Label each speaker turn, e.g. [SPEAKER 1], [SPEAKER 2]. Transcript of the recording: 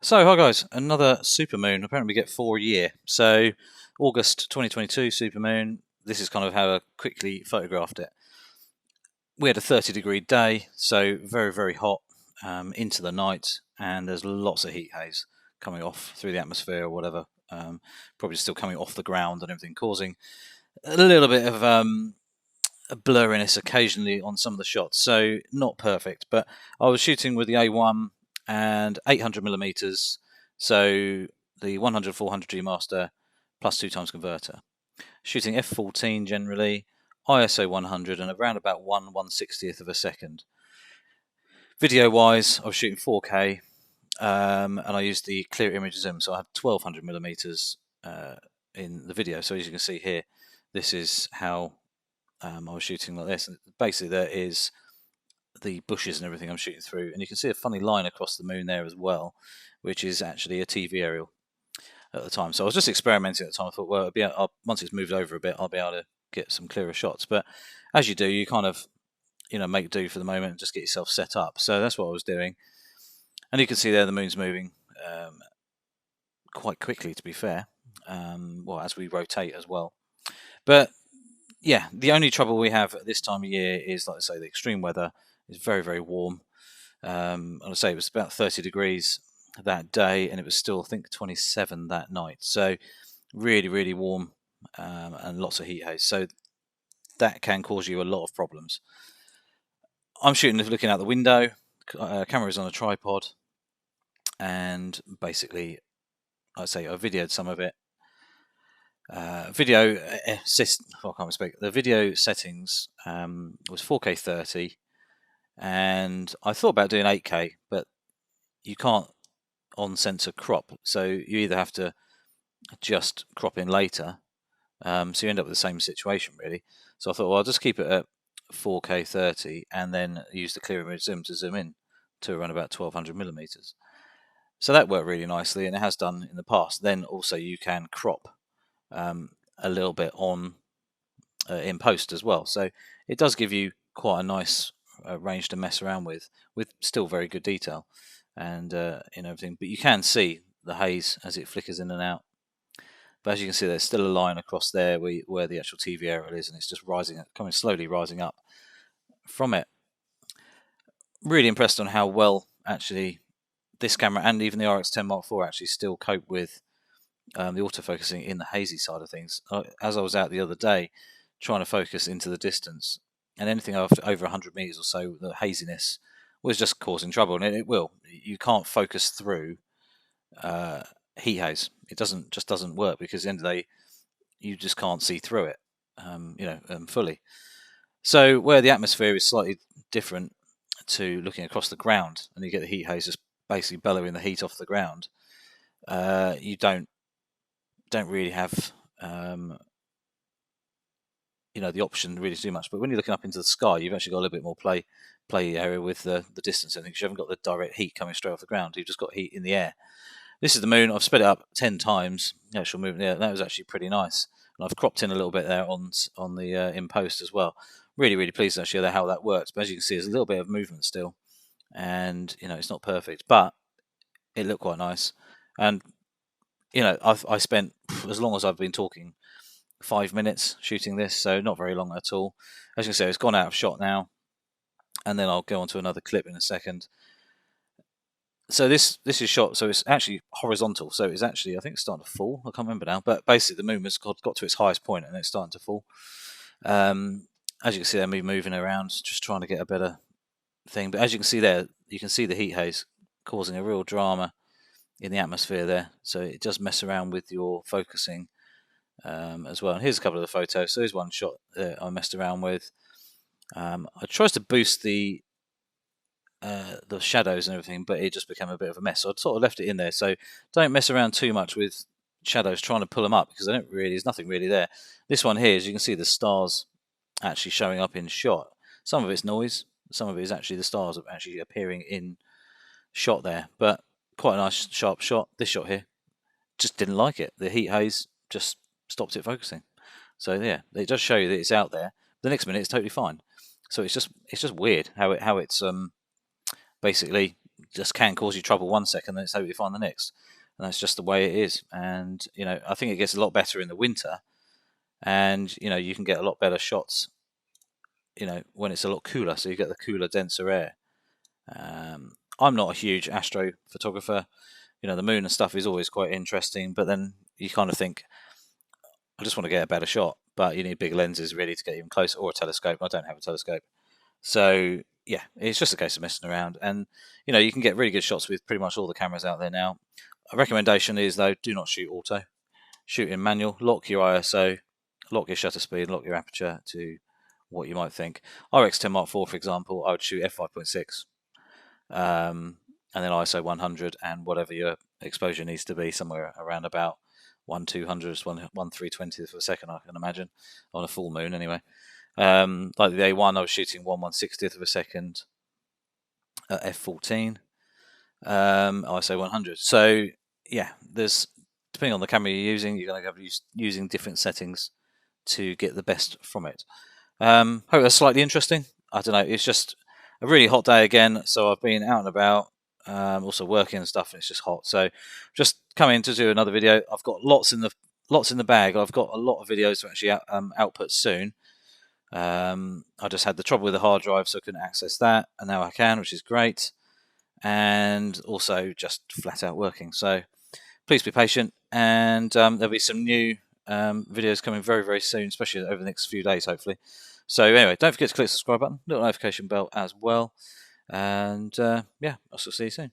[SPEAKER 1] So, hi guys, another supermoon. Apparently, we get 4 a year. So, August 2022 supermoon. This is kind of how I quickly photographed it. We had a 30-degree day, so very, very hot into the night, and there's lots of heat haze coming off through the atmosphere or whatever. Probably still coming off the ground and everything, causing a little bit of a blurriness occasionally on some of the shots. So, not perfect, but I was shooting with the A1 and 800mm, so the 100-400G master plus 2x converter. Shooting f14 generally, ISO 100 and around about 1/160th of a second. Video wise, I was shooting 4K and I used the clear image zoom, so I had 1200mm in the video. So as you can see here, this is how I was shooting like this. And basically, there is the bushes and everything I'm shooting through, and you can see a funny line across the moon there as well, which is actually a TV aerial at the time. So I was just experimenting at the time. I thought, well, once it's moved over a bit, I'll be able to get some clearer shots. But as you do, you kind of make do for the moment and just get yourself set up. So that's what I was doing, and you can see there the moon's moving quite quickly, to be fair. Well, as we rotate as well, but yeah, the only trouble we have at this time of year is, like I say, the extreme weather is very, very warm. And I say it was about 30 degrees that day, and it was still, I think, 27 that night. So really, really warm and lots of heat haze. So that can cause you a lot of problems. I'm shooting looking out the window. Camera is on a tripod, and basically, I videoed some of it. Video I can't speak. The video settings was 4K 30, and I thought about doing 8K, but you can't on sensor crop, so you either have to just crop in later, so you end up with the same situation really. So I thought, well, I'll just keep it at 4K 30 and then use the clear image zoom to zoom in to around about 1200mm. So that worked really nicely, and it has done in the past. Then also you can crop a little bit on in post as well, so it does give you quite a nice range to mess around with still very good detail and everything. But you can see the haze as it flickers in and out. But as you can see, there's still a line across there where the actual TV aerial is, and it's just slowly rising up from it. Really impressed on how well actually this camera and even the RX10 Mark IV actually still cope with the autofocusing in the hazy side of things. As I was out the other day trying to focus into the distance, and anything over 100 meters or so, the haziness was just causing trouble, and it will. You can't focus through heat haze. It just doesn't work, because at the end of the day, you just can't see through it, fully. So where the atmosphere is slightly different to looking across the ground, and you get the heat haze just basically bellowing the heat off the ground, you don't really have the option really to do much. But when you're looking up into the sky, you've actually got a little bit more play area with the distance, because you haven't got the direct heat coming straight off the ground. You've just got heat in the air. This is the moon. I've sped it up 10 times. The actual movement, yeah, that was actually pretty nice. And I've cropped in a little bit there on the in post as well. Really, really pleased actually how that works. But as you can see, there's a little bit of movement still, and it's not perfect, but it looked quite nice. And I spent, as long as I've been talking, 5 minutes shooting this, so not very long at all. As you can see, it's gone out of shot now, and then I'll go on to another clip in a second. So this is shot, so it's actually horizontal, so it's actually, I think it's starting to fall. I can't remember now, but basically the moon has got to its highest point and it's starting to fall. As you can see there, me moving around, just trying to get a better thing. But as you can see there, you can see the heat haze causing a real drama in the atmosphere there, so it does mess around with your focusing as well. And here's a couple of the photos. So here's one shot that I messed around with. I tried to boost the shadows and everything, but it just became a bit of a mess. So I sort of left it in there. So don't mess around too much with shadows trying to pull them up, because there's nothing really there. This one here, as you can see, the stars actually showing up in shot. Some of it's noise, some of it is actually the stars actually appearing in shot there. But quite a nice sharp shot. This shot here, just didn't like it. The heat haze just stopped it focusing. So yeah, it does show you that it's out there. The next minute it's totally fine. So it's just weird how it's basically just can cause you trouble one second, then it's totally fine the next, and that's just the way it is. And I think it gets a lot better in the winter, and you can get a lot better shots when it's a lot cooler, so you get the cooler, denser air. I'm not a huge astrophotographer. The moon and stuff is always quite interesting, but then you kind of think, I just want to get a better shot, but you need big lenses really to get even closer, or a telescope. I don't have a telescope. So yeah, it's just a case of messing around, and you can get really good shots with pretty much all the cameras out there now. A recommendation is, though, do not shoot auto. Shoot in manual, lock your ISO, lock your shutter speed, lock your aperture to what you might think. RX10 Mark IV, for example, I would shoot f5.6, and then ISO 100, and whatever your exposure needs to be, somewhere around about 1/200th, 1/320th of a second, I can imagine, on a full moon anyway. Like the A1, I was shooting 1/160th of a second at f14, ISO 100. So yeah, there's, depending on the camera you're using, you're going to be using different settings to get the best from it. Hope that's slightly interesting. I don't know, it's just a really hot day again, so I've been out and about, also working and stuff, and it's just hot. So just coming to do another video. I've got lots in the bag. I've got a lot of videos to actually output soon. I just had the trouble with the hard drive, so I couldn't access that, and now I can, which is great. And also just flat out working. So please be patient, and there'll be some new videos coming very, very soon, especially over the next few days, hopefully. So anyway, don't forget to click the subscribe button, little notification bell as well. And yeah, I'll see you soon.